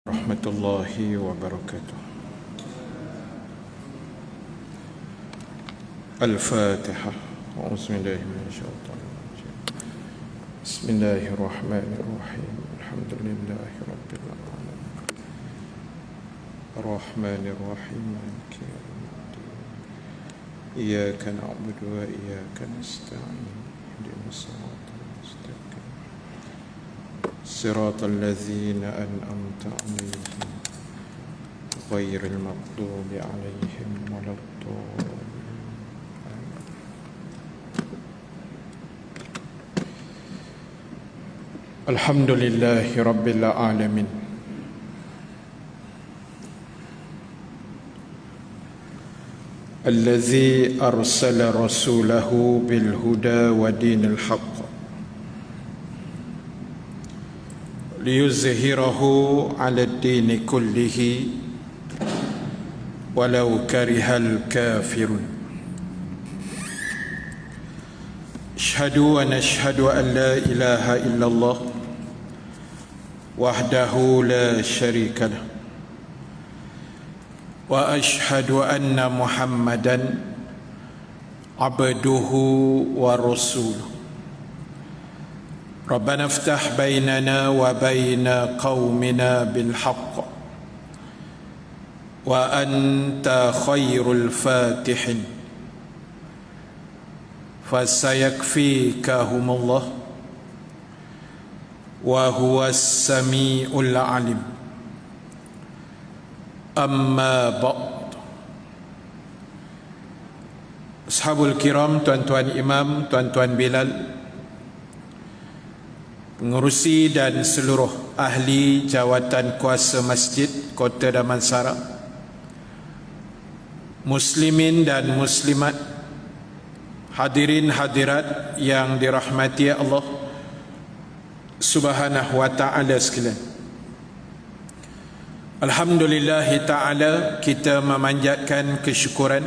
Rahmatullahi wabarakatuh. Al-Fatihah. Bismillahirrahmanirrahim. Alhamdulillahi rabbil alamin. Ar-Rahmanirrahim. Maliki yawmiddin. Iyyaka na'budu wa iyyaka nasta'in. Ihdinas siratal mustaqim. Siratal ladzina an'amta 'alaihim ghairil maghdubi 'alaihim waladdallin. Alhamdulillahi rabbil alamin. Allazi arsala rasulahu bil huda wa dinil haqq liyuzhirahu 'ala ad-dini kullihi walau karihal kafirun. Asyhadu wa nashhadu an la ilaha illallah wahdahu la syarika lah wa asyhadu anna Muhammadan abduhu wa rasuluh. Rabbana iftah bainana wa baina qaumina bil haqq wa anta khairul fatihin fasayakfikahumullah wa huwas samiul alim. Amma ba'd. Ashabul kiram, tuan-tuan imam, tuan-tuan Bilal, pengurusi dan seluruh ahli jawatan kuasa masjid Kota Damansara, muslimin dan muslimat, hadirin hadirat yang dirahmati Allah Subhanahu wa ta'ala sekalian. Alhamdulillahi ta'ala, kita memanjatkan kesyukuran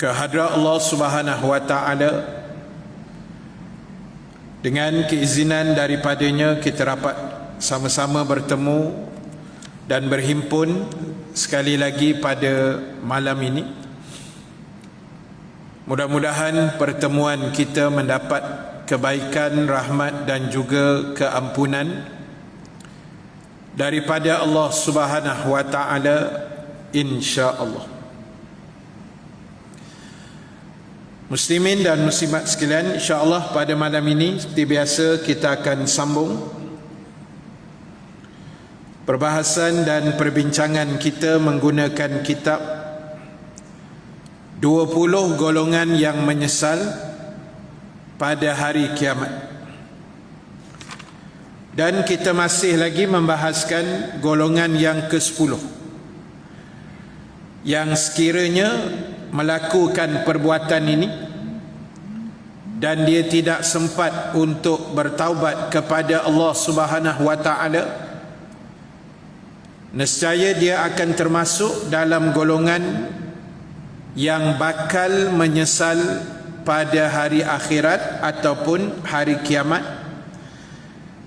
kehadrat Allah Subhanahu wa ta'ala. Dengan keizinan daripadanya kita dapat sama-sama bertemu dan berhimpun sekali lagi pada malam ini. Mudah-mudahan pertemuan kita mendapat kebaikan, rahmat dan juga keampunan daripada Allah Subhanahu wa ta'ala, insya-Allah. Muslimin dan muslimat sekalian, insya-Allah pada malam ini seperti biasa kita akan sambung perbahasan dan perbincangan kita menggunakan kitab 20 golongan yang menyesal pada hari kiamat. Dan kita masih lagi membahaskan golongan yang ke-10 yang sekiranya melakukan perbuatan ini dan dia tidak sempat untuk bertaubat kepada Allah Subhanahu wa ta'ala, nescaya dia akan termasuk dalam golongan yang bakal menyesal pada hari akhirat ataupun hari kiamat,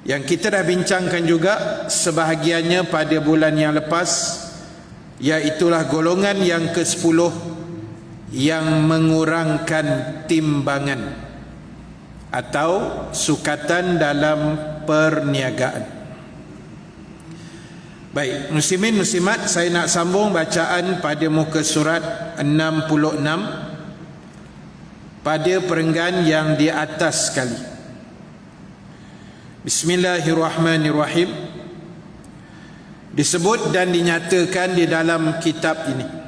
yang kita dah bincangkan juga sebahagiannya pada bulan yang lepas, iaitulah golongan yang ke-10 yang mengurangkan timbangan atau sukatan dalam perniagaan. Baik, muslimin muslimat, saya nak sambung bacaan pada muka surat 66 pada perenggan yang di atas sekali. Bismillahirrahmanirrahim. Disebut dan dinyatakan di dalam kitab ini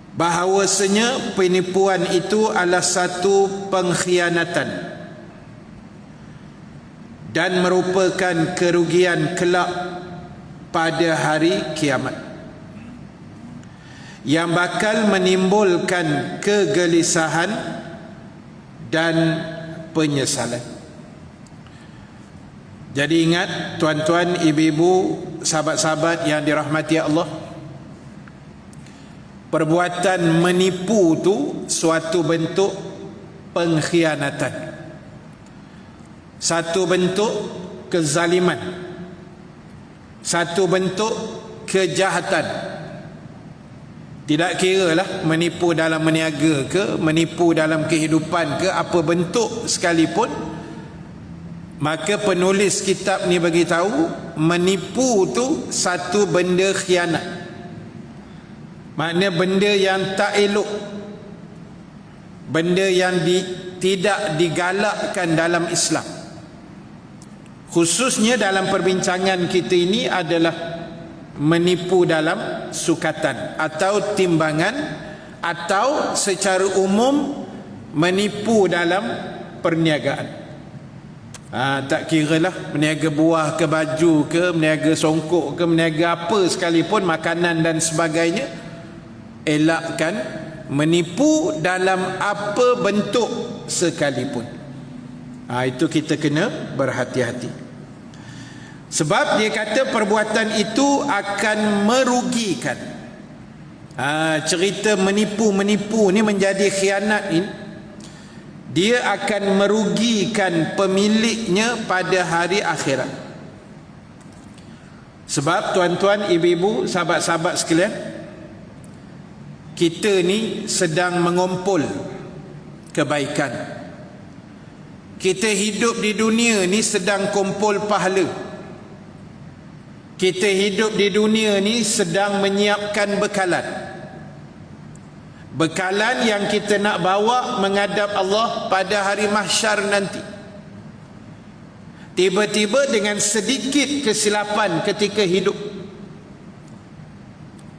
bahawasanya penipuan itu adalah satu pengkhianatan dan merupakan kerugian kelak pada hari kiamat yang bakal menimbulkan kegelisahan dan penyesalan. Jadi ingat tuan-tuan, ibu-ibu, sahabat-sahabat yang dirahmati Allah, perbuatan menipu itu suatu bentuk pengkhianatan, satu bentuk kezaliman satu bentuk kejahatan. Tidak kira lah menipu dalam meniaga ke, menipu dalam kehidupan ke, apa bentuk sekalipun, maka penulis kitab ni bagi tahu menipu tu satu benda khianat. Maknanya benda yang tak elok, benda yang tidak digalakkan dalam Islam. Khususnya dalam perbincangan kita ini adalah menipu dalam sukatan atau timbangan, atau secara umum menipu dalam perniagaan. Tak kira lah meniaga buah ke, baju ke, meniaga songkok ke, meniaga apa sekalipun, makanan dan sebagainya, elakkan menipu dalam apa bentuk sekalipun. Itu kita kena berhati-hati. Sebab dia kata perbuatan itu akan merugikan. Cerita menipu-menipu ni menjadi khianat ini, dia akan merugikan pemiliknya pada hari akhirat. Sebab tuan-tuan, ibu-ibu, sahabat-sahabat sekalian, kita ni sedang mengumpul kebaikan. Kita hidup di dunia ni sedang kumpul pahala. Kita hidup di dunia ni sedang menyiapkan bekalan. Bekalan yang kita nak bawa menghadap Allah pada hari mahsyar nanti. Tiba-tiba dengan sedikit kesilapan ketika hidup,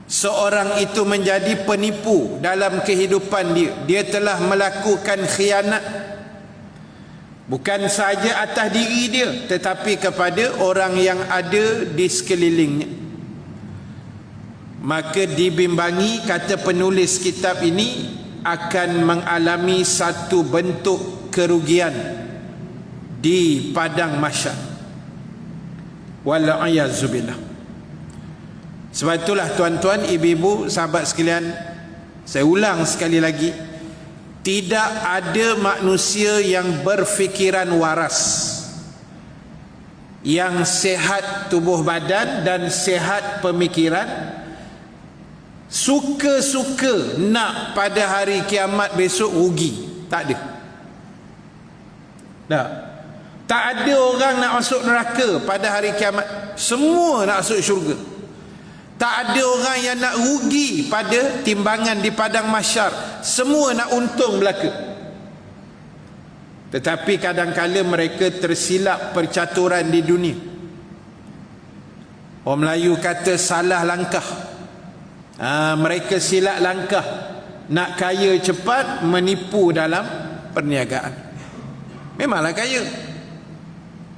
seorang itu menjadi penipu dalam kehidupan dia. Dia telah melakukan khianat, bukan saja atas diri dia, tetapi kepada orang yang ada di sekelilingnya. Maka dibimbangi, kata penulis kitab ini, akan mengalami satu bentuk kerugian di padang mahsyar. Wal-'iyazubillah. Sebab itulah tuan-tuan, ibu-ibu, sahabat sekalian, saya ulang sekali lagi, tidak ada manusia yang berfikiran waras, yang sehat tubuh badan dan sehat pemikiran, suka-suka nak pada hari kiamat besok rugi. Tak ada. Tak ada orang nak masuk neraka pada hari kiamat. Semua nak masuk syurga. Tak ada orang yang nak rugi pada timbangan di padang mahsyar. Semua nak untung belaka. Tetapi kadang-kala mereka tersilap percaturan di dunia. Orang Melayu kata salah langkah. Mereka silap langkah, nak kaya cepat, menipu dalam perniagaan. Memanglah kaya,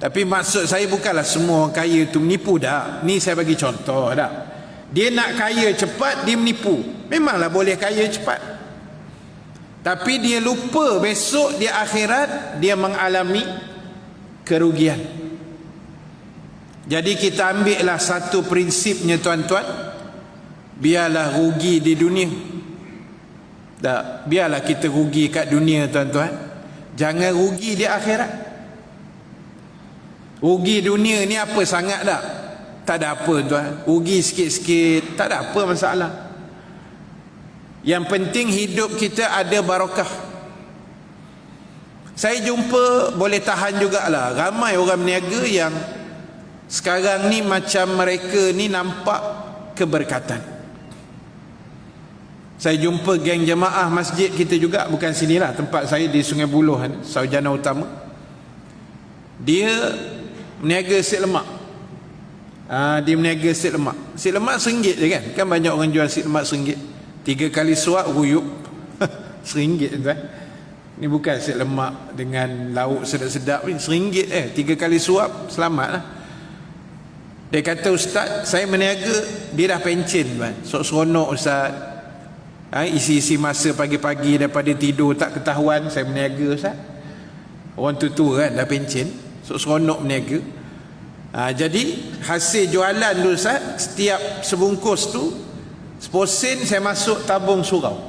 tapi maksud saya bukanlah semua orang kaya itu menipu dah. Ni saya bagi contoh dah. Dia nak kaya cepat, dia menipu. Memanglah boleh kaya cepat, tapi dia lupa besok di akhirat dia mengalami kerugian. Jadi kita ambillah satu prinsipnya tuan-tuan, biarlah rugi di dunia. Biarlah kita rugi kat dunia tuan-tuan, jangan rugi di akhirat. Rugi dunia ni apa sangat dah, tak ada apa tuan. Rugi sikit-sikit tak ada apa masalah. Yang penting hidup kita ada barakah. Saya jumpa, boleh tahan jugalah, ramai orang berniaga yang sekarang ni macam mereka ni nampak keberkatan. Saya jumpa geng jemaah masjid kita juga, bukan sinilah tempat saya, di Sungai Buloh, Sarjana Utama. Dia meniaga sik lemak. Dia meniaga sik lemak. Sik lemak RM1 je kan? Kan banyak orang jual sik lemak RM1. 3 kali suap ruyuk RM1 tuan. Ni bukan sik lemak dengan lauk sedap-sedap ni, RM1 3 kali suap selamatlah. Dia kata, ustaz, saya meniaga, dia dah pencen tuan. Seronok ustaz. Isi-isi masa pagi-pagi daripada tidur tak ketahuan saya berniaga ustaz. Orang tu kan dah pencen, seronok berniaga. Jadi hasil jualan tu ustaz, setiap sebungkus tu 10 sen saya masuk tabung surau.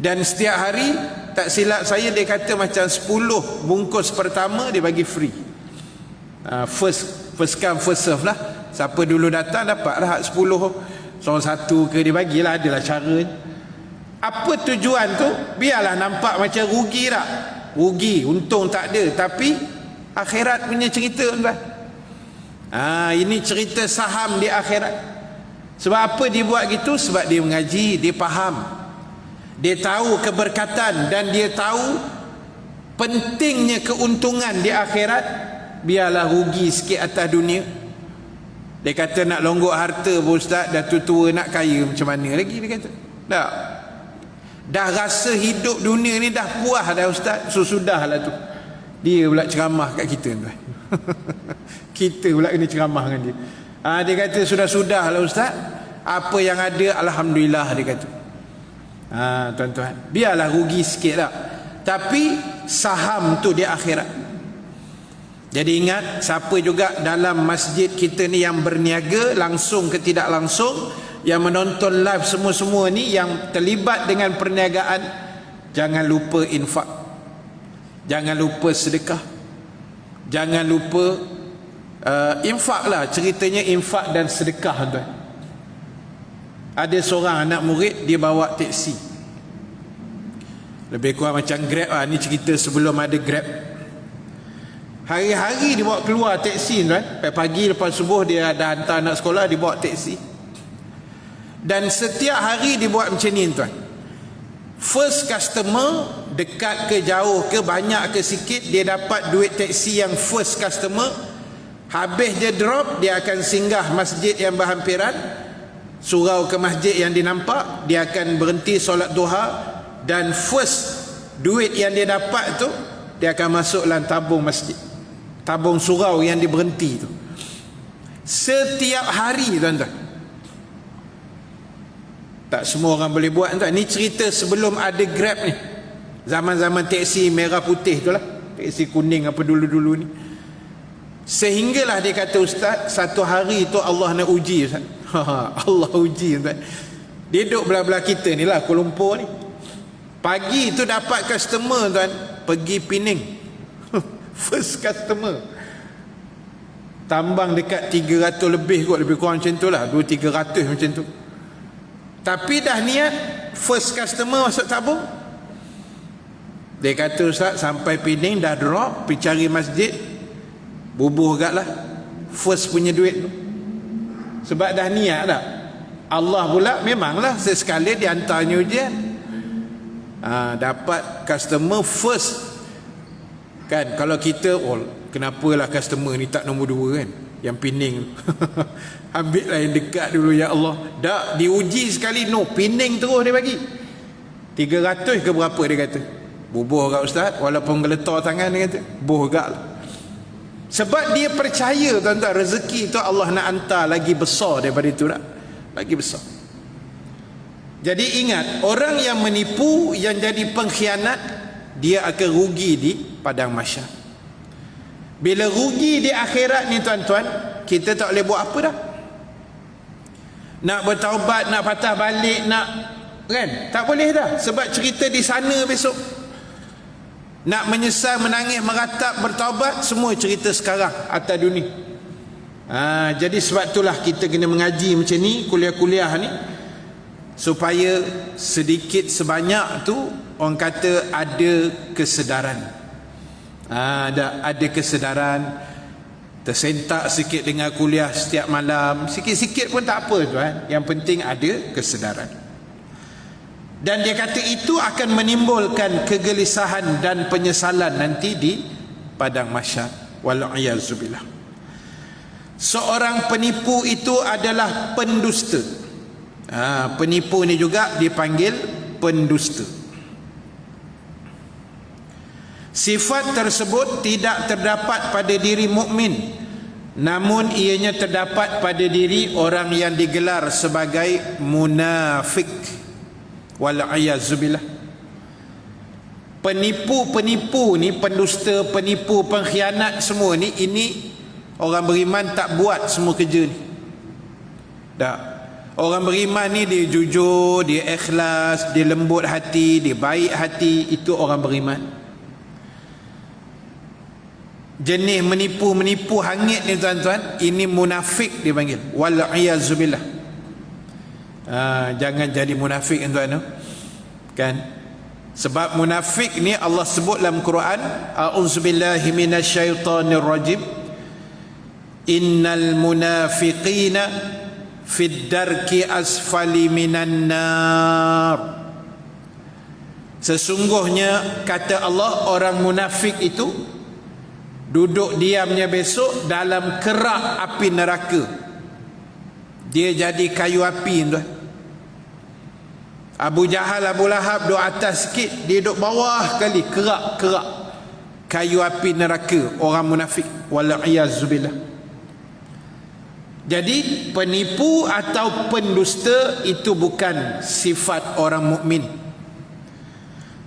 Dan setiap hari, tak silap saya, dia kata macam 10 bungkus pertama dia bagi free. First come first serve lah. Siapa dulu datang dapat lah hak 10 seorang satu ke, dia bagilah, adalah cara. Apa tujuan tu? Biarlah nampak macam rugi tak? Rugi, untung tak ada, tapi akhirat punya cerita tuan. Ini cerita saham di akhirat. Sebab apa dia buat gitu? Sebab dia mengaji, dia faham, dia tahu keberkatan, dan dia tahu pentingnya keuntungan di akhirat. Biarlah rugi sikit atas dunia. Dia kata nak longgok harta pun ustaz, dah tua-tua nak kaya macam mana lagi, dia kata. Dah rasa hidup dunia ni dah puas dah ustaz, sudahlah tu. Dia pula ceramah kat kita tuan. Kita pula kena ceramah dengan dia. Dia kata sudah-sudahlah ustaz, apa yang ada alhamdulillah, dia kata. Tuan-tuan, biarlah rugi sikit lah, tapi saham tu di akhirat. Jadi ingat, siapa juga dalam masjid kita ni yang berniaga langsung ke tidak langsung, yang menonton live semua-semua ni, yang terlibat dengan perniagaan, jangan lupa infak, jangan lupa sedekah, jangan lupa infak lah, ceritanya infak dan sedekah tuan. Ada seorang anak murid, dia bawa teksi, lebih kurang macam Grab lah, ni cerita sebelum ada Grab. Hari-hari dia bawa keluar teksi tuan. Pagi lepas subuh dia dah hantar anak sekolah, dia bawa teksi. Dan setiap hari dia buat macam ni tuan. First customer, dekat ke jauh ke, banyak ke sikit, dia dapat duit teksi yang first customer. Habis dia drop, dia akan singgah masjid yang berhampiran, surau ke masjid yang dia nampak, dia akan berhenti solat duha, dan first duit yang dia dapat tu, dia akan masuk dalam tabung masjid, tabung surau yang dia berhenti tu. Setiap hari tuan-tuan. Tak semua orang boleh buat tuan. Ni cerita sebelum ada Grab ni, zaman-zaman teksi merah putih tu lah, teksi kuning apa dulu-dulu ni. Sehinggalah dia kata ustaz, satu hari tu Allah nak uji ustaz. Allah uji tuan. Dia duduk belah-belah kita ni lah, Kuala Lumpur ni. Pagi tu dapat customer tuan, pergi Pening. First customer, tambang dekat 300 lebih kot, lebih kurang macam tu lah, 200-300 macam tu. Tapi dah niat first customer masuk tabung. Dia kata ustaz, sampai Pening dah drop, pergi cari masjid, bubuh agak lah first punya duit tu. Sebab dah niat dah. Allah pula memanglah sesekali dia hantarnya ujian. Dapat customer first. Kan kalau kita, kenapalah customer ni tak nombor 2 kan, yang Pening. Ambil lah yang dekat dulu ya Allah. Dah diuji sekali, no, Pening terus dia bagi 300 ke berapa dia kata. Bubuh kat ustaz, walaupun geletar tangan dia kata, bubuh agak lah. Sebab dia percaya tuan-tuan, rezeki tu Allah nak hantar lagi besar daripada itu tak? Lagi besar. Jadi ingat, orang yang menipu, yang jadi pengkhianat, dia akan rugi di padang mahsyar. Bila rugi di akhirat ni tuan-tuan, kita tak boleh buat apa dah. Nak bertaubat, nak patah balik, nak, kan? Tak boleh dah. Sebab cerita di sana besok. Nak menyesal, menangis, meratap, bertaubat, semua cerita sekarang atas dunia. Jadi sebab itulah kita kena mengaji macam ni, kuliah-kuliah ni, supaya sedikit sebanyak tu orang kata ada kesedaran. Ada kesedaran, tersentak sikit dengan kuliah setiap malam, sikit-sikit pun tak apa tuan. Yang penting ada kesedaran. Dan dia kata itu akan menimbulkan kegelisahan dan penyesalan nanti di padang mahsyar. Wal'iyazubillah. Seorang penipu itu adalah pendusta. Penipu ni juga dipanggil pendusta. Sifat tersebut tidak terdapat pada diri mukmin, namun ianya terdapat pada diri orang yang digelar sebagai munafik. Wal'iyazubillah. Penipu-penipu ni, pendusta, penipu, pengkhianat semua ni, ini orang beriman tak buat semua kerja ni. Tak. Orang beriman ni dia jujur, dia ikhlas, dia lembut hati, dia baik hati. Itu orang beriman. jenis menipu hangit ni tuan-tuan, ini munafik dipanggil. Wal-iyazubillah. Jangan jadi munafik tuan-tuan, kan? Sebab munafik ni Allah sebut dalam Quran, a'udzubillahi minasyaitonir rajim, innal munafiqina fid darki asfali minan nar. Sesungguhnya kata Allah, orang munafik itu duduk diamnya besok dalam kerak api neraka. Dia jadi kayu api tuan. Abu Jahal, Abu Lahab duduk atas sikit, dia duduk bawah kali, kerak kayu api neraka, orang munafik. Wal-iyazubillah. Jadi penipu atau pendusta itu bukan sifat orang mukmin,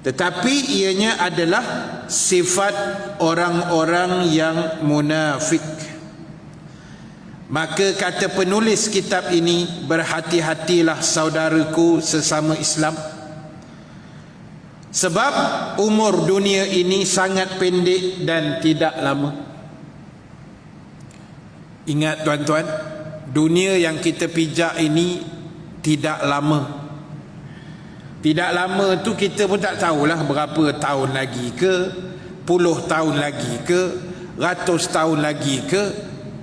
tetapi ianya adalah sifat orang-orang yang munafik. Maka kata penulis kitab ini, berhati-hatilah saudaraku sesama Islam, sebab umur dunia ini sangat pendek dan tidak lama. Ingat tuan-tuan, dunia yang kita pijak ini tidak lama. Tidak lama tu kita pun tak tahulah berapa tahun lagi ke, puluh tahun lagi ke, ratus tahun lagi ke.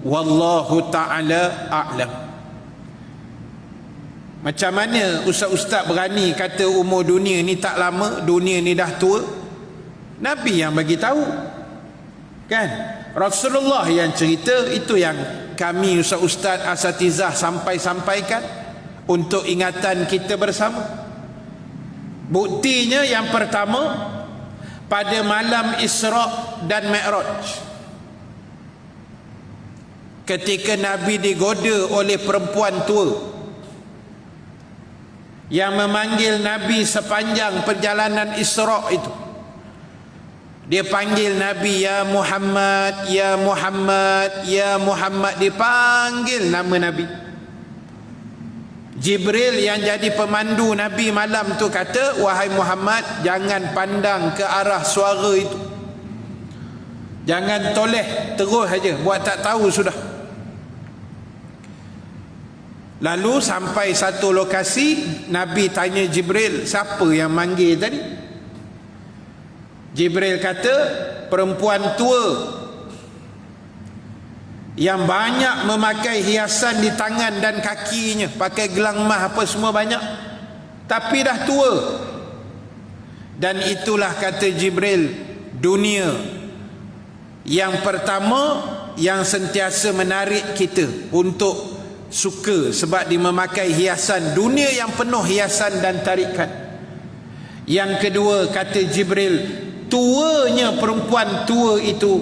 Wallahu ta'ala a'lam. Macam mana ustaz-ustaz berani kata umur dunia ni tak lama, dunia ni dah tua? Nabi yang bagi tahu, kan? Rasulullah yang cerita. Itu yang kami ustaz-ustaz asatizah sampaikan untuk ingatan kita bersama. Buktinya yang pertama, pada malam Isra dan Mi'raj, ketika Nabi digoda oleh perempuan tua yang memanggil Nabi sepanjang perjalanan Isra itu. Dia panggil Nabi, ya Muhammad, ya Muhammad, ya Muhammad. Dipanggil nama Nabi. Jibril yang jadi pemandu Nabi malam tu kata, wahai Muhammad, jangan pandang ke arah suara itu, jangan toleh, terus saja, buat tak tahu sudah. Lalu sampai satu lokasi, Nabi tanya Jibril, siapa yang manggil tadi? Jibril kata, perempuan tua yang banyak memakai hiasan di tangan dan kakinya, pakai gelang emas apa semua banyak, tapi dah tua. Dan itulah kata Jibril, dunia yang pertama yang sentiasa menarik kita untuk suka, sebab dia memakai hiasan, dunia yang penuh hiasan dan tarikan. Yang kedua kata Jibril, tuanya perempuan tua itu,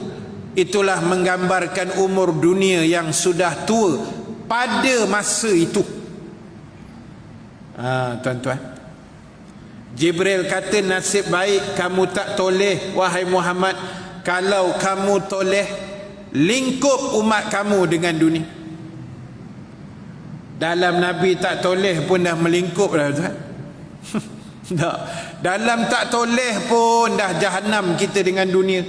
itulah menggambarkan umur dunia yang sudah tua pada masa itu. Tuan-tuan, Jibril kata, nasib baik kamu tak toleh wahai Muhammad. Kalau kamu toleh, lingkup umat kamu dengan dunia. Dalam Nabi tak toleh pun dah melingkup dah, tuan. Tak. Dalam tak toleh pun dah jahanam kita dengan dunia.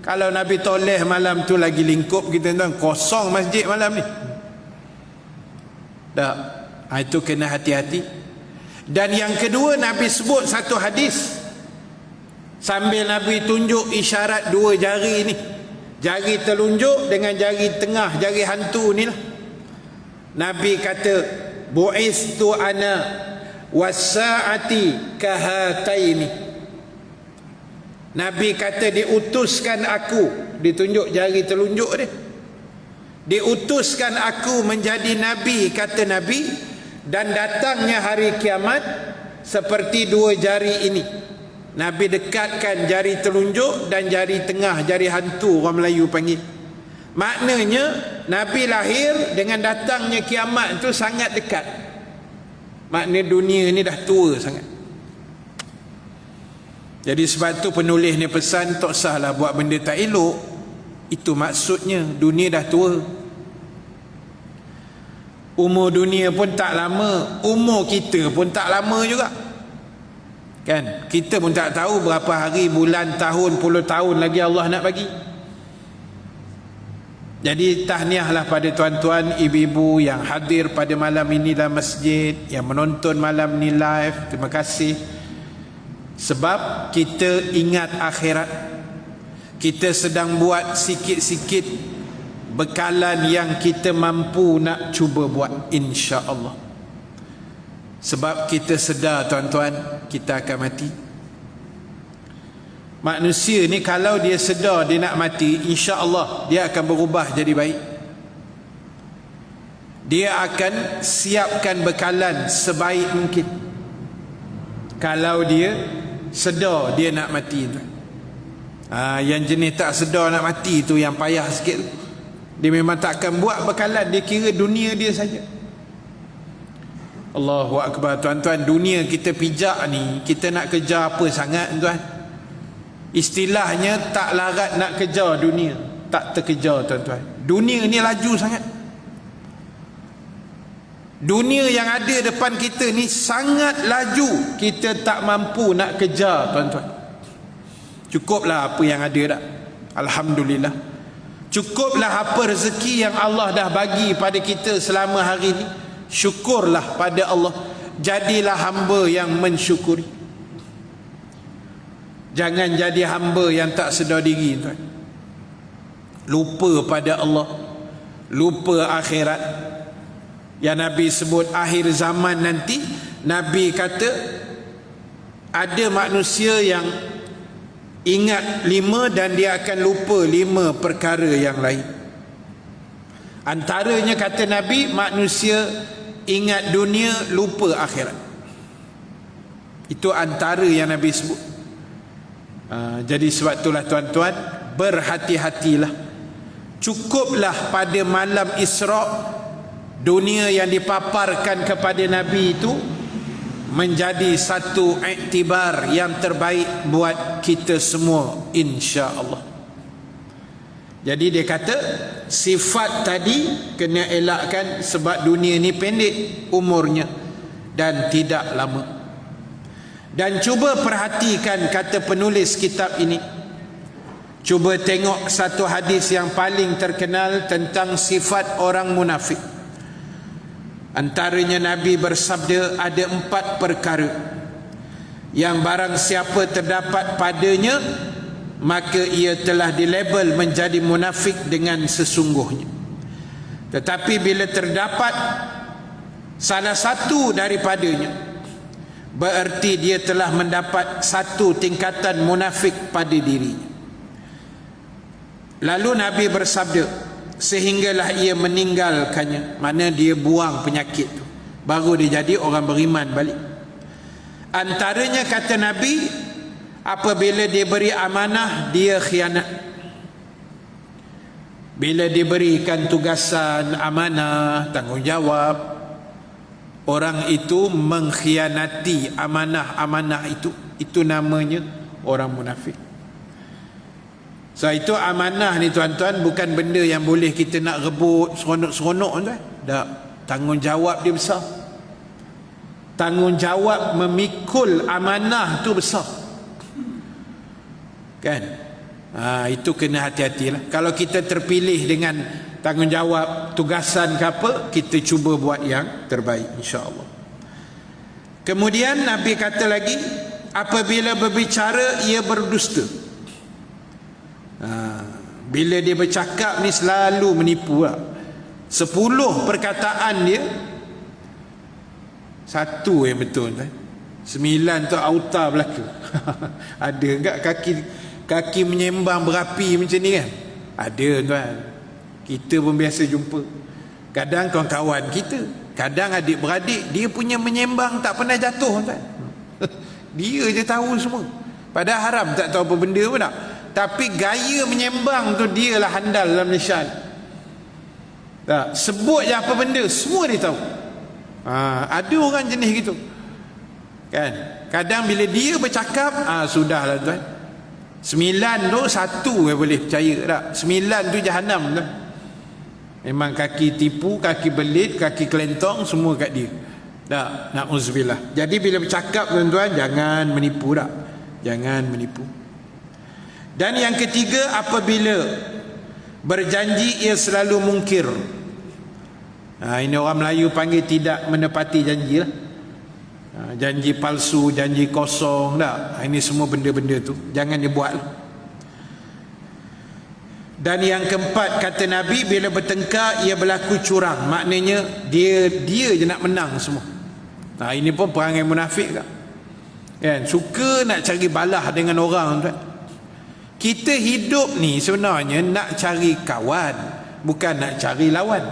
Kalau Nabi toleh malam tu lagi lingkup kita, tuan. Kosong masjid malam ni. Tak. Itu kena hati-hati. Dan yang kedua, Nabi sebut satu hadis, sambil Nabi tunjuk isyarat dua jari ni, jari telunjuk dengan jari tengah, jari hantu ni lah. Nabi kata, bu'istu ana was-sa'ati kahataini. Nabi kata, diutuskan aku, ditunjuk jari telunjuk dia, diutuskan aku menjadi Nabi, kata Nabi, dan datangnya hari kiamat seperti dua jari ini. Nabi dekatkan jari telunjuk dan jari tengah, jari hantu orang Melayu panggil. Maknanya Nabi lahir dengan datangnya kiamat itu sangat dekat. Maknanya dunia ni dah tua sangat. Jadi sebab tu penulis ni pesan, tak sahlah buat benda tak elok. Itu maksudnya, dunia dah tua. Umur dunia pun tak lama, umur kita pun tak lama juga, kan? Kita pun tak tahu berapa hari, bulan, tahun, puluh tahun lagi Allah nak bagi. Jadi tahniahlah pada tuan-tuan, ibu-ibu yang hadir pada malam ini dalam masjid, yang menonton malam ni live. Terima kasih. Sebab kita ingat akhirat. Kita sedang buat sikit-sikit bekalan yang kita mampu nak cuba buat, insya-Allah. Sebab kita sedar tuan-tuan, kita akan mati. Manusia ni kalau dia sedar dia nak mati, insya-Allah dia akan berubah jadi baik. Dia akan siapkan bekalan sebaik mungkin. Kalau dia sedar dia nak mati tu. Yang jenis tak sedar nak mati tu yang payah sikit. Dia memang tak akan buat bekalan, dia kira dunia dia saja. Allahu Akbar tuan-tuan, dunia kita pijak ni, kita nak kejar apa sangat tuan? Istilahnya tak larat nak kejar dunia, tak terkejar tuan-tuan. Dunia ni laju sangat. Dunia yang ada depan kita ni sangat laju, kita tak mampu nak kejar tuan-tuan. Cukuplah apa yang ada dah, alhamdulillah. Cukuplah apa rezeki yang Allah dah bagi pada kita selama hari ni. Syukurlah pada Allah. Jadilah hamba yang mensyukuri. Jangan jadi hamba yang tak sedar diri tuan. Lupa pada Allah, lupa akhirat. Yang Nabi sebut akhir zaman nanti, Nabi kata ada manusia yang ingat 5 dan dia akan lupa 5 perkara yang lain. Antaranya kata Nabi, manusia ingat dunia, lupa akhirat. Itu antara yang Nabi sebut. Jadi sebab itulah tuan-tuan, berhati-hatilah. Cukuplah pada malam Isra' dunia yang dipaparkan kepada Nabi itu menjadi satu iktibar yang terbaik buat kita semua, insya-Allah. Jadi dia kata sifat tadi kena elakkan sebab dunia ni pendek umurnya dan tidak lama. Dan cuba perhatikan kata penulis kitab ini. Cuba tengok satu hadis yang paling terkenal tentang sifat orang munafik. Antaranya Nabi bersabda, ada 4 perkara yang barang siapa terdapat padanya, maka ia telah dilabel menjadi munafik dengan sesungguhnya. Tetapi bila terdapat salah satu daripadanya, bererti dia telah mendapat satu tingkatan munafik pada dirinya. Lalu Nabi bersabda, sehinggalah ia meninggalkannya, mana dia buang penyakit tu, baru dia jadi orang beriman balik. Antaranya kata Nabi, apabila dia beri amanah, dia khianat. Bila diberikan tugasan, amanah, tanggungjawab, orang itu mengkhianati amanah-amanah itu namanya orang munafik. So itu amanah ni tuan-tuan bukan benda yang boleh kita nak rebut seronok-seronok tuan. Tak, tanggungjawab dia besar. Tanggungjawab memikul amanah tu besar. Kan? Itu kena hati-hatilah. Kalau kita terpilih dengan tanggungjawab tugasan ke apa, kita cuba buat yang terbaik, insya-Allah. Kemudian Nabi kata lagi, apabila berbicara ia berdusta. Bila dia bercakap ni selalu menipu lah. 10 perkataan dia, 1 yang betul kan? 9 tu auta belaka. Ada enggak kaki menyembang berapi macam ni kan? Ada tuan. Kita pun biasa jumpa. Kadang kawan-kawan kita, kadang adik-beradik, dia punya menyembang tak pernah jatuh tuan. Dia je tahu semua. Padahal haram, tak tahu apa benda pun tak. Tapi gaya menyembang tu dia lah handal dalam Malaysia. Tak, sebut je apa benda, semua dia tahu. Ada orang jenis gitu. Kan? Kadang bila dia bercakap, sudahlah tuan. 9 tu 1 yang boleh percaya tak? 9 tu jahanam tu. Memang kaki tipu, kaki belit, kaki kelentong, semua kat dia. Tak, na'udzubillah. Jadi bila bercakap tuan-tuan, jangan menipu tak? Jangan menipu. Dan yang ketiga, apabila Berjanji ia selalu mungkir. Ini orang Melayu panggil tidak menepati janji lah. Janji palsu, janji kosong dah. Ini semua benda-benda tu jangan dibuat. Dan yang keempat, kata Nabi, bila bertengkar ia berlaku curang. Maknanya dia je nak menang semua. Ini pun perangai munafik tak? Kan? Suka nak cari balah dengan orang tu. Kita hidup ni sebenarnya nak cari kawan, bukan nak cari lawan.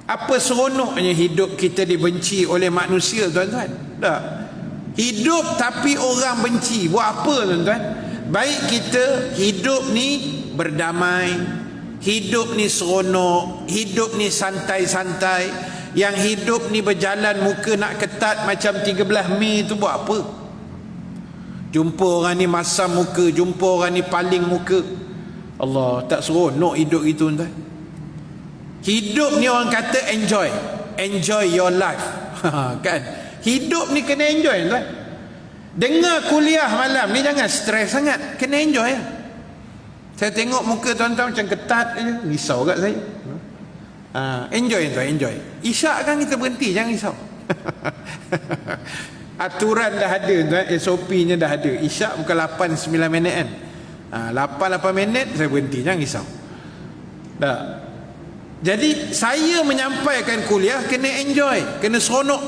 Apa seronoknya hidup kita dibenci oleh manusia, tuan-tuan? Tak. Hidup tapi orang benci, buat apa, tuan-tuan? Baik kita hidup ni berdamai, hidup ni seronok, hidup ni santai-santai. Yang hidup ni berjalan muka nak ketat macam 13 Mei tu buat apa? Jumpa orang ni masam muka, jumpa orang ni paling muka. Allah, tak seronok hidup itu, tuan-tuan. Hidup ni orang kata enjoy. Enjoy your life. Kan? Hidup ni kena enjoy, tuan. Dengar kuliah malam ni jangan stres sangat. Kena enjoy lah. Saya tengok muka tuan-tuan macam ketat je. Risau kat saya. Enjoy, tuan, enjoy. Isyak kan kita berhenti, jangan risau. Aturan dah ada, tuan. SOP-nya dah ada. Isyak bukan 8-9 minit kan. 8-8 minit saya berhenti, jangan risau. Tak. Jadi saya menyampaikan kuliah kena enjoy, kena seronok.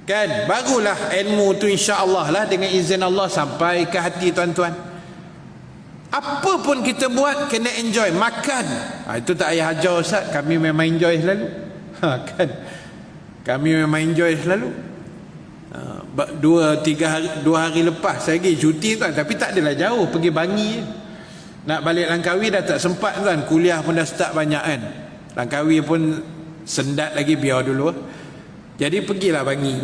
Kan? Barulah ilmu tu insya-Allah lah dengan izin Allah sampai ke hati tuan-tuan. Apa pun kita buat kena enjoy. Makan, itu tak payah ajar Ustaz, kami memang enjoy selalu. Kan? Kami memang enjoy selalu. 2 hari lepas saya pergi cuti tuan, tapi tak adalah jauh, pergi Bangi je. Nak balik Langkawi dah tak sempat tuan. Kuliah pun dah start banyak kan. Langkawi pun sendat lagi, biar dulu. Jadi pergilah Bangi.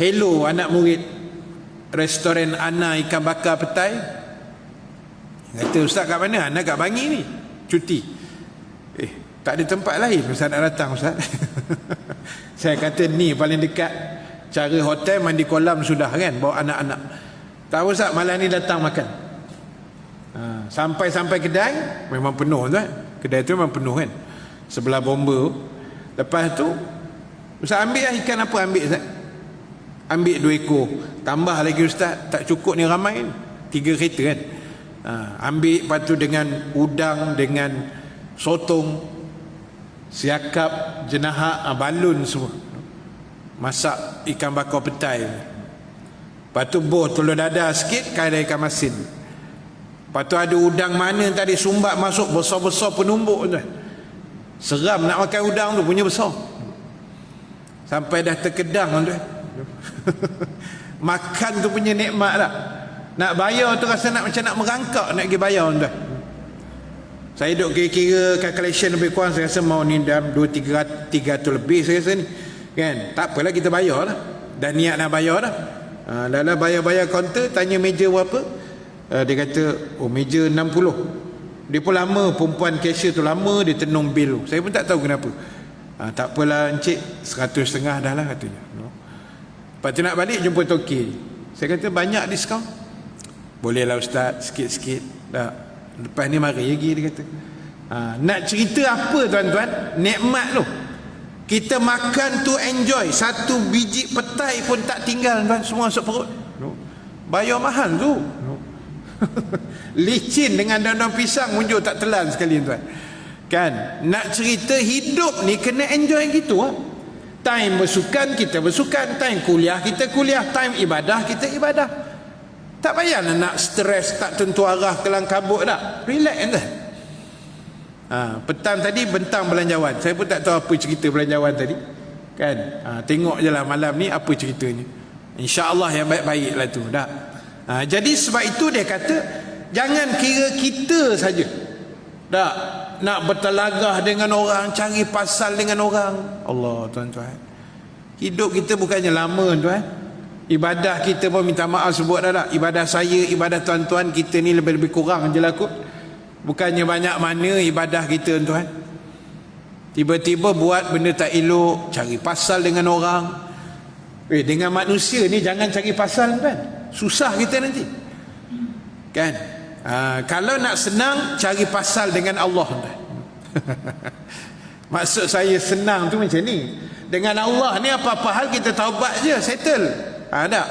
Hello anak murid restoran Ana ikan bakar petai. Kata Ustaz kat mana? Ana kat Bangi ni, cuti. Tak ada tempat lain Ustaz nak datang Ustaz. Saya kata ni paling dekat. Cara hotel, mandi kolam sudah kan, bawa anak-anak. Tahu Ustaz, malam ni datang makan. Sampai kedai memang penuh tuan. Kedai tu memang penuh kan, sebelah bomba. Lepas tu Ustaz ambil lah ikan apa, ambil Ustaz. Ambil 2 ekor. Tambah lagi Ustaz, tak cukup ni ramai kan, 3 kereta kan. Ambil, lepas tu dengan udang, dengan sotong, siakap, jenahak, balun semua. Masak ikan bakar petai. Lepas tu boh telur dadah sikit, kadar ikan masin. Lepas tu ada udang mana tadi sumbat masuk, besar-besar penumbuk tuan. Seram nak makan udang tu, punya besar. Sampai dah terkedang tuan. Makan tu punya nikmat tak. Nak bayar tu rasa nak macam nak merangkak nak pergi bayar tuan. Saya duduk kira-kira calculation lebih kurang, saya rasa mau ni dalam 2-300 lebih saya rasa ni. Kan? Tak apalah, kita bayar lah. Dah niat nak bayar dah. Dah bayar-bayar kaunter, tanya meja berapa. Dia kata, meja 60. Dia pun lama, perempuan cashier tu lama, dia tenung bil tu. Saya pun tak tahu kenapa. Tak apalah encik, 100.5 dah lah katanya. Lepas tu nak balik, jumpa toki. Saya kata, banyak diskaun? Boleh lah Ustaz, sikit-sikit. Lepas ni mari lagi, dia kata. Nak cerita apa tuan-tuan? Nikmat tu. Kita makan tu enjoy. 1 biji petai pun tak tinggal tuan, semua masuk perut. Bayar mahal tu. Licin dengan daun-daun pisang munjuk tak telan sekali tuan. Kan? Nak cerita hidup ni kena enjoy gitu lah. Time bersukan kita bersukan, time kuliah kita kuliah, time ibadah kita ibadah. Tak payahlah nak stres, tak tentu arah, kelang kabut tak. Relax kan. Petang tadi bentang belanjawan. Saya pun tak tahu apa cerita belanjawan tadi. Kan? Tengok je lah malam ni apa ceritanya. InsyaAllah yang baik-baik lah tu. Dah. Jadi sebab itu dia kata, jangan kira kita saja. Tak nak bertelagah dengan orang, cari pasal dengan orang. Allah tuan-tuan, hidup kita bukannya lama tuan. Ibadah kita pun minta maaf sebut dah tak. Ibadah saya, ibadah tuan-tuan kita ni lebih-lebih kurang je lah kot. Bukannya banyak mana ibadah kita tuan. Tiba-tiba buat benda tak elok, cari pasal dengan orang. Dengan manusia ni jangan cari pasal tuan. Susah kita nanti. Kan? Kalau nak senang, cari pasal dengan Allah. Maksud saya senang tu macam ni. Dengan Allah ni apa-apa hal kita taubat je, settle. Tak.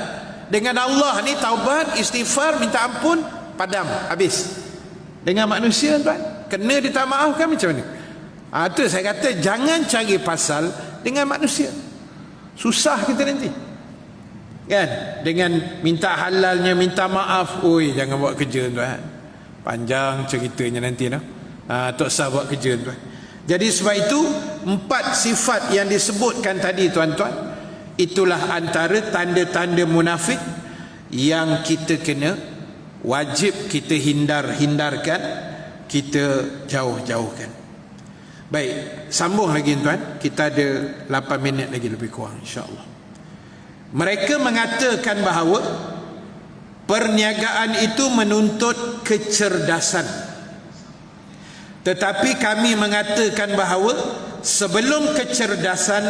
Dengan Allah ni taubat, istighfar, minta ampun, padam, habis. Dengan manusia tuan, kena dia tak maafkan macam mana? Tu saya kata jangan cari pasal dengan manusia. Susah kita nanti. Kan? Dengan minta halalnya, minta maaf. Oi, jangan buat kerja tuan. Panjang ceritanya nanti no. Tak usah buat kerja tuan. Jadi sebab itu 4 sifat yang disebutkan tadi tuan-tuan, itulah antara tanda-tanda munafik yang kita kena wajib kita hindarkan, kita jauhkan. Baik, sambung lagi tuan. Kita ada 8 minit lagi lebih kurang insya-Allah. Mereka mengatakan bahawa perniagaan itu menuntut kecerdasan. Tetapi kami mengatakan bahawa sebelum kecerdasan,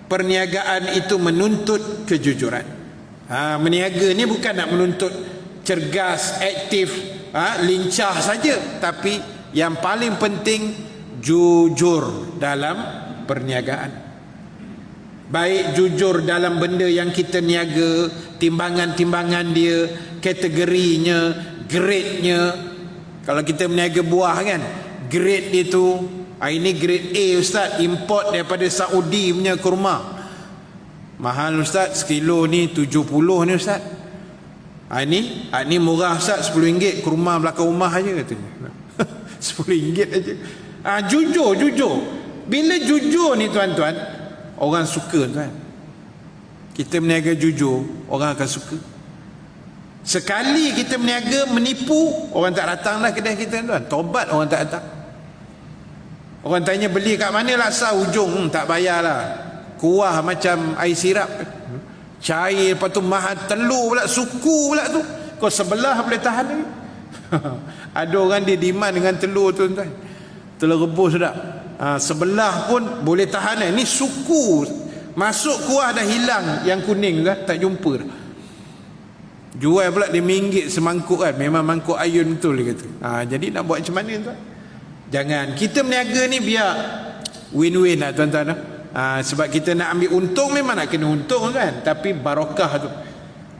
perniagaan itu menuntut kejujuran. Meniaga ni bukan nak menuntut cergas, aktif, lincah saja, tapi yang paling penting jujur dalam perniagaan. Baik jujur dalam benda yang kita niaga, timbangan-timbangan dia, kategorinya, grade-nya. Kalau kita meniaga buah kan, grade dia tu, ini grade A ustaz, import daripada Saudi punya kurma. Mahal ustaz, sekilo ni 70 ni ustaz. Ini murah ustaz, RM10 kurma belakang rumah aja katanya. RM10 aja. Jujur. Bila jujur ni tuan-tuan, orang suka tuan. Kita meniaga jujur, orang akan suka. Sekali kita meniaga menipu, orang tak datang lah kedai kita tuan. Tobat orang tak datang. Orang tanya beli kat mana laksa ujung, tak bayar lah. Kuah macam air sirap, cair, lepas tu mahal, telur pula, suku pula tu. Kau sebelah boleh tahan ni. Ada orang dia demand dengan telur tuan-tuan, telur rebus sedap. Sebelah pun boleh tahan. Ni suku, masuk kuah dah hilang yang kuning dah, tak jumpa dah. Jual pula RM5 semangkuk kan, memang mangkuk ayun betul dia kata. Jadi nak buat macam mana tuan? Jangan, kita meniaga ni biar win-win lah tuan-tuan. Sebab kita nak ambil untung, memang nak kena untung kan, tapi barakah tu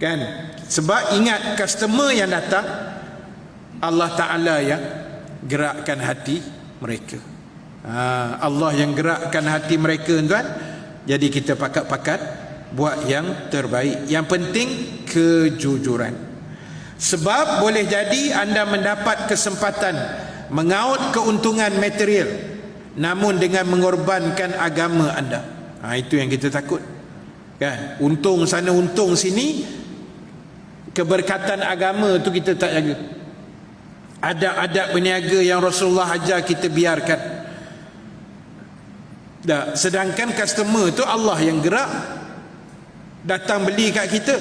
kan. Sebab ingat, customer yang datang Allah Ta'ala yang gerakkan hati mereka. Allah yang gerakkan hati mereka tuan. Jadi kita pakat-pakat buat yang terbaik. Yang penting kejujuran. Sebab boleh jadi anda mendapat kesempatan mengaut keuntungan material, namun dengan mengorbankan agama anda. Itu yang kita takut kan. Untung sana, untung sini, keberkatan agama tu kita tak jaga. Adab-adab berniaga yang Rasulullah ajar kita biarkan. Sedangkan customer tu Allah yang gerak datang beli kat kita.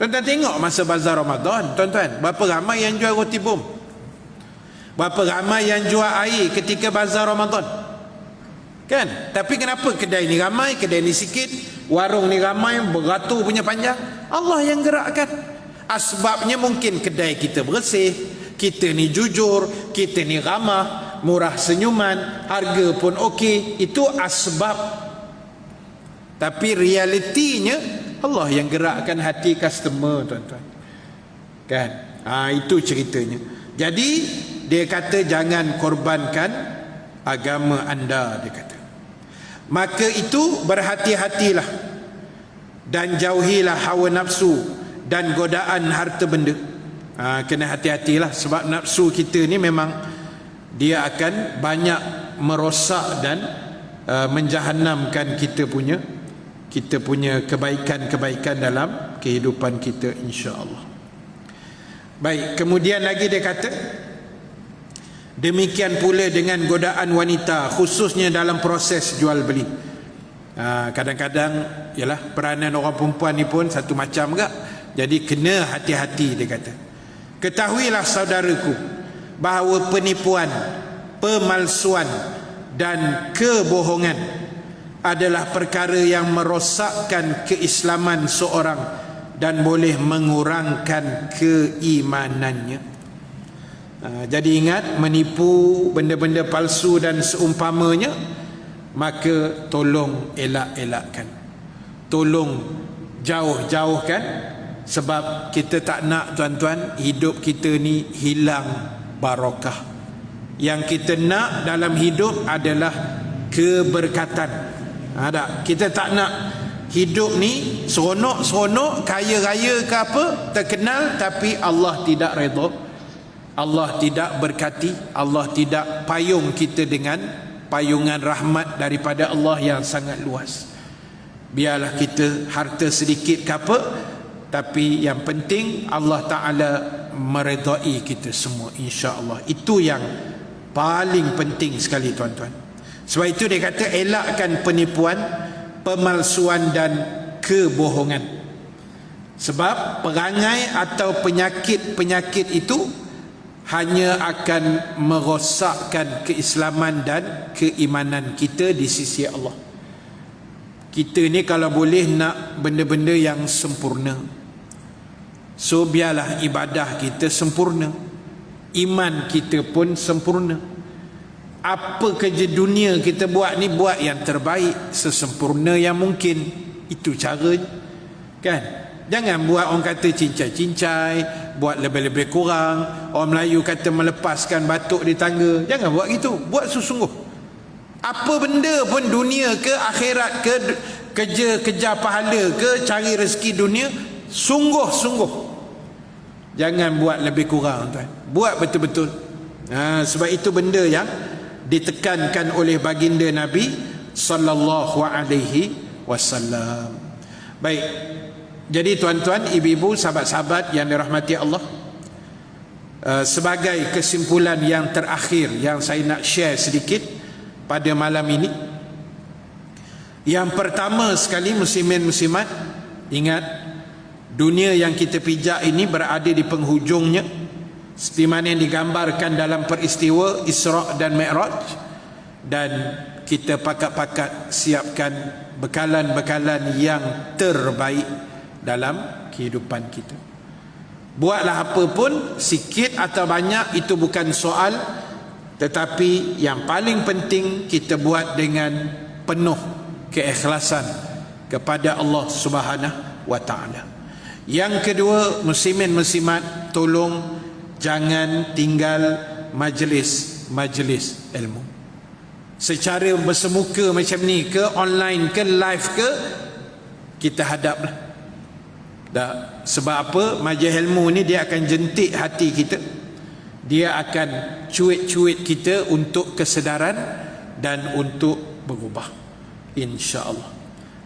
Tuan-tuan tengok masa bazar Ramadan, tuan-tuan, berapa ramai yang jual roti bom, berapa ramai yang jual air ketika bazar Ramadan kan. Tapi kenapa kedai ni ramai, kedai ni sikit, warung ni ramai, beratur punya panjang? Allah yang gerakkan. Asbabnya mungkin kedai kita bersih, kita ni jujur, kita ni ramah, murah senyuman, harga pun okey. Itu asbab. Tapi realitinya Allah yang gerakkan hati customer tuan-tuan kan. Itu ceritanya. Jadi dia kata jangan korbankan agama anda, dia kata. Maka itu berhati-hatilah dan jauhilah hawa nafsu dan godaan harta benda. Kena hati-hatilah, sebab nafsu kita ni memang dia akan banyak merosak dan menjahannamkan kita punya kebaikan-kebaikan dalam kehidupan kita, insya-Allah. Baik, kemudian lagi dia kata, demikian pula dengan godaan wanita, khususnya dalam proses jual beli. Kadang-kadang yalah, peranan orang perempuan ni pun satu macam enggak. Jadi kena hati-hati, dia kata. Ketahuilah saudaraku bahawa penipuan, pemalsuan dan kebohongan adalah perkara yang merosakkan keislaman seorang dan boleh mengurangkan keimanannya. Jadi ingat, menipu, benda-benda palsu dan seumpamanya, maka tolong elak-elakkan, tolong jauh-jauhkan. Sebab kita tak nak, tuan-tuan, hidup kita ni hilang barakah. Yang kita nak dalam hidup adalah keberkatan. Kita tak nak hidup ni seronok-seronok, kaya-raya ke apa, terkenal, tapi Allah tidak redha, Allah tidak berkati, Allah tidak payung kita dengan payungan rahmat daripada Allah yang sangat luas. Biarlah kita harta sedikit ke apa, tapi yang penting Allah Ta'ala meredai kita semua, insya-Allah. Itu yang paling penting sekali, tuan-tuan. Sebab itu dia kata elakkan penipuan, pemalsuan dan kebohongan. Sebab perangai atau penyakit-penyakit itu hanya akan merosakkan keislaman dan keimanan kita di sisi Allah. Kita ni kalau boleh nak benda-benda yang sempurna, so biarlah ibadah kita sempurna, iman kita pun sempurna. Apa kerja dunia kita buat ni, buat yang terbaik, sesempurna yang mungkin. Itu caranya, kan? Jangan buat orang kata cincai-cincai, buat lebih-lebih kurang. Orang Melayu kata melepaskan batuk di tangga. Jangan buat gitu, buat sesungguh. Apa benda pun, dunia ke akhirat ke, kerja pahala ke, cari rezeki dunia, sungguh-sungguh. Jangan buat lebih kurang, tuan. Buat betul-betul. Sebab itu benda yang ditekankan oleh baginda Nabi sallallahu alaihi wasallam. Baik. Jadi tuan-tuan, ibu-ibu, sahabat-sahabat yang dirahmati Allah, sebagai kesimpulan yang terakhir yang saya nak share sedikit pada malam ini, yang pertama sekali, muslimin-muslimat, ingat, dunia yang kita pijak ini berada di penghujungnya, seperti mana yang digambarkan dalam peristiwa Isra' dan Mi'raj. Dan kita pakat-pakat siapkan bekalan-bekalan yang terbaik dalam kehidupan kita. Buatlah apa pun, sikit atau banyak, itu bukan soal, tetapi yang paling penting kita buat dengan penuh keikhlasan kepada Allah Subhanahu wa Ta'ala. Yang kedua, muslimin-muslimat, tolong jangan tinggal majlis ilmu secara bersemuka macam ni ke, online ke, live ke, kita hadaplah. Sebab apa? Majlis ilmu ni dia akan jentik hati kita, dia akan cuit-cuit kita untuk kesedaran dan untuk berubah, insya-Allah.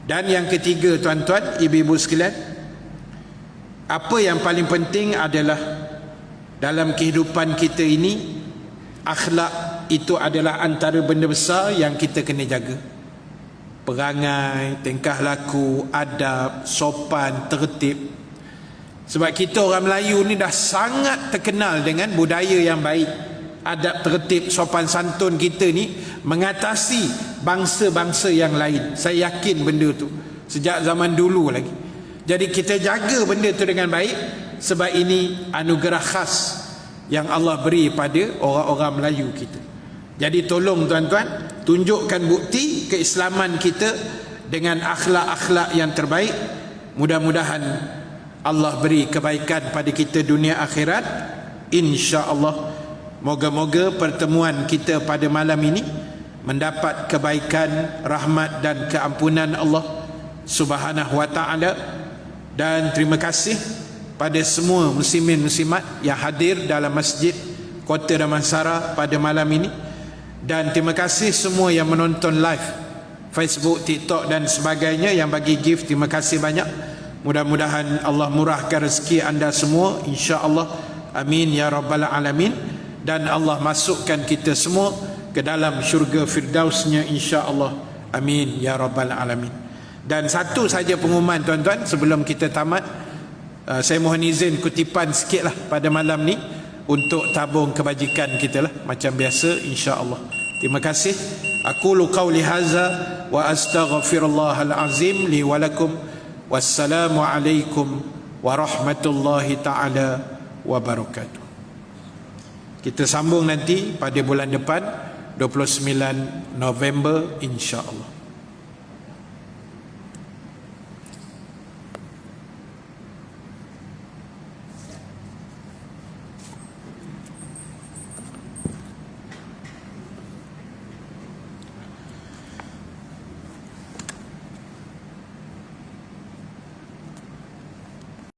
Dan yang ketiga, tuan-tuan, ibu-ibu sekalian, apa yang paling penting adalah dalam kehidupan kita ini, akhlak itu adalah antara benda besar yang kita kena jaga. Perangai, tingkah laku, adab, sopan, tertib. Sebab kita orang Melayu ni dah sangat terkenal dengan budaya yang baik. Adab, tertib, sopan santun kita ni mengatasi bangsa-bangsa yang lain. Saya yakin benda tu sejak zaman dulu lagi. Jadi kita jaga benda tu dengan baik, sebab ini anugerah khas yang Allah beri pada orang-orang Melayu kita. Jadi tolong tuan-tuan, tunjukkan bukti keislaman kita dengan akhlak-akhlak yang terbaik. Mudah-mudahan Allah beri kebaikan pada kita dunia akhirat, insya-Allah. Moga-moga pertemuan kita pada malam ini mendapat kebaikan, rahmat dan keampunan Allah Subhanahu wa Ta'ala. Dan terima kasih pada semua muslimin muslimat yang hadir dalam Masjid Kota Damansara pada malam ini. Dan terima kasih semua yang menonton live Facebook, TikTok dan sebagainya, yang bagi gift, terima kasih banyak. Mudah-mudahan Allah murahkan rezeki anda semua, insya-Allah. Amin ya rabbal alamin. Dan Allah masukkan kita semua ke dalam syurga firdausnya, insya-Allah. Amin ya rabbal alamin. Dan satu saja pengumuman, tuan-tuan, sebelum kita tamat. Saya mohon izin kutipan sikit lah pada malam ni untuk tabung kebajikan kita lah, macam biasa, insya-Allah. Terima kasih. Aqulu qawli hadza wa astaghfirullahal azim li wa lakum. Wassalamu alaikum warahmatullahi taala wabarakatuh. Kita sambung nanti pada bulan depan 29 November insya-Allah.